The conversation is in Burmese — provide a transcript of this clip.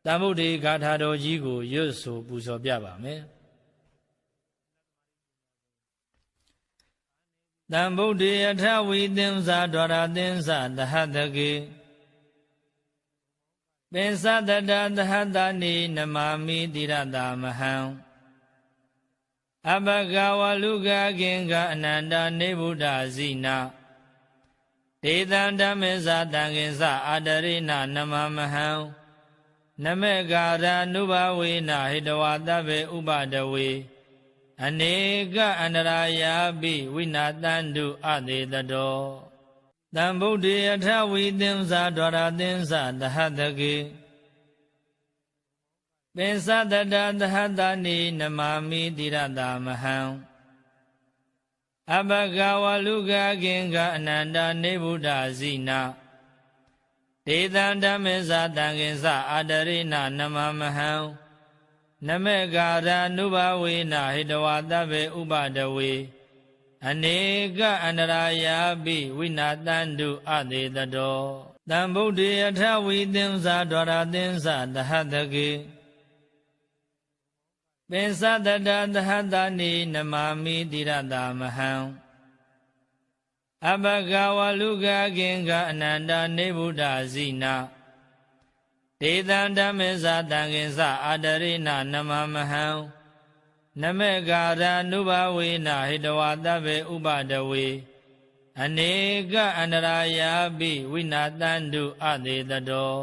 တန်ဗုဒ္ဓေဂါထာတော်ကြီးကိုရွတ်ဆိုပူဇော်ပြပါမယ်တံဗုဒ္ဓေအထဝီသင်္စာဒွါရသင်္စာသဟတကေပင်စတတသဟတနိနမာမိတိရတာမဟံအဘဂဝလူကခင်ကအနန္တနေဗုဒ္ဓဇိနာဒေသံဓမ္မေဇာတံခင်စအာတရိနနမမဟံနမေကာရနုဘဝေနဟိတဝတဗ္ဗေဥပဒဝေအနေကအန္တရာယာပိဝိနာတန္တုအသေးတတောတံဗုဒ္ဓေအထဝီသင်္စာဒွါရသင်္စာသဟတကေပင်စတတသဟတနိနမာမိတိရတာမဟံအဘဂဝလူကခင်ကအနန္တနေဗုဒ္ဓဇိနာဒေသံဓမ္မေဇာတံခင်စအာတရိနနမမဟံနမေကာရနုဘဝေနဟိတဝတဗ္ဗေဥပဒဝေအနေကအန္တရာယာပိဝိနာတန္တုအသေးတတောတံဗုဒ္ဓေအထဝီသင်္စာဒွါရသင်္စာသဟတကေပင်စတတသဟတနိနမာမိတိရတာမဟံအဘဂဝလူကခင်ကအနန္တနေဗုဒ္ဓဇိနာဒေသံဓမ္မေဇာတံခင်စအာတရိနနမမဟံနမေကာရနုဘဝေနဟိတဝတဗ္ဗေဥပဒဝေအနေကအန္တရာယာပိဝိနာတန္တုအသေးတတော